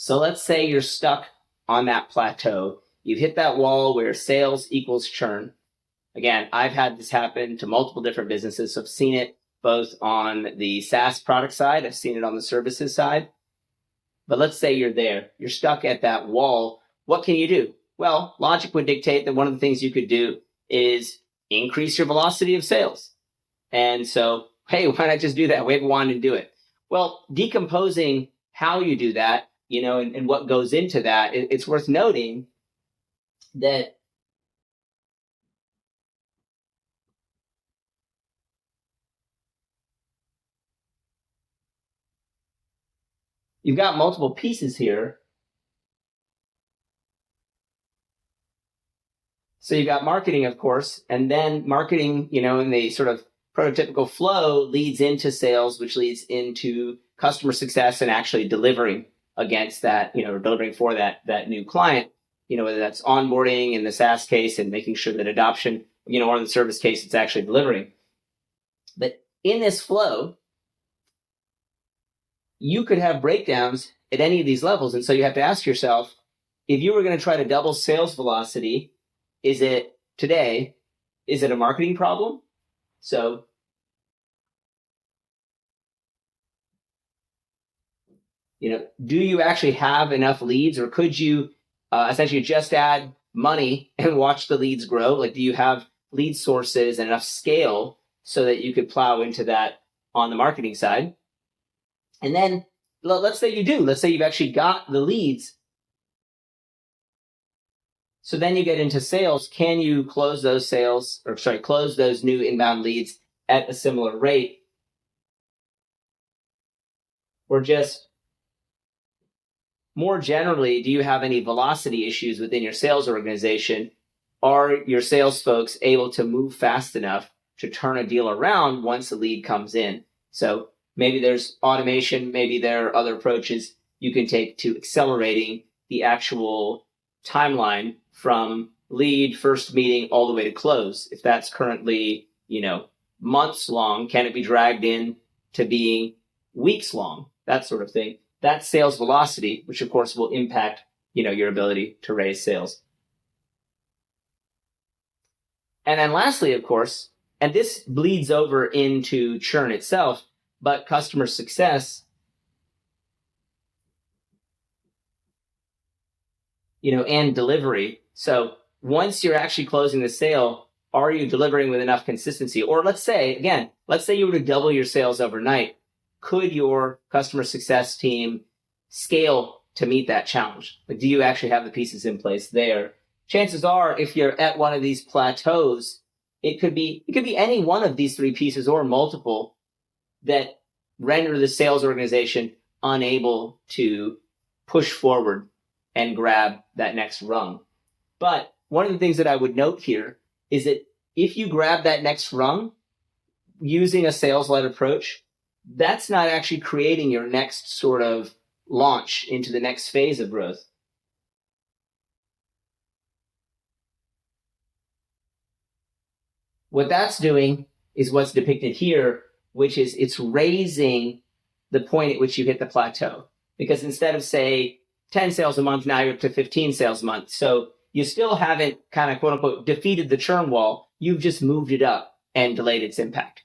So let's say you're stuck on that plateau. You've hit that wall where sales equals churn. Again, I've had this happen to multiple different businesses. So I've seen it both on the SaaS product side. I've seen it on the services side. But let's say you're there. You're stuck at that wall. What can you do? Well, logic would dictate that one of the things you could do is increase your velocity of sales. And so, hey, why not just do that? Wave a wand and do it. Well, decomposing how you do that, and what goes into that, it's worth noting that you've got multiple pieces here. So you've got marketing, of course, and then marketing, in the sort of prototypical flow leads into sales, which leads into customer success and actually delivering against that, or delivering for that new client, whether that's onboarding in the SaaS case and making sure that adoption, or in the service case, it's actually delivering. But in this flow, you could have breakdowns at any of these levels. And so you have to ask yourself, if you were going to try to double sales velocity, is it a marketing problem? So do you actually have enough leads, or could you essentially just add money and watch the leads grow? Like, do you have lead sources and enough scale so that you could plow into that on the marketing side? And then let's say you do. Let's say you've actually got the leads. So then you get into sales. Can you close those new inbound leads at a similar rate? Or just more generally, do you have any velocity issues within your sales organization? Are your sales folks able to move fast enough to turn a deal around once a lead comes in? So maybe there's automation, maybe there are other approaches you can take to accelerating the actual timeline from lead, first meeting, all the way to close. If that's currently, months long, can it be dragged in to being weeks long? That sort of thing. That's sales velocity, which of course will impact, your ability to raise sales. And then lastly, of course, and this bleeds over into churn itself, but customer success, and delivery. So once you're actually closing the sale, are you delivering with enough consistency? Or let's say you were to double your sales overnight. Could your customer success team scale to meet that challenge? Like, do you actually have the pieces in place there? Chances are, if you're at one of these plateaus, it could be any one of these three pieces or multiple that render the sales organization unable to push forward and grab that next rung. But one of the things that I would note here is that if you grab that next rung using a sales-led approach, that's not actually creating your next sort of launch into the next phase of growth. What that's doing is what's depicted here, which is it's raising the point at which you hit the plateau. Because instead of, say, 10 sales a month, now you're up to 15 sales a month. So you still haven't kind of, quote unquote, defeated the churn wall. You've just moved it up and delayed its impact.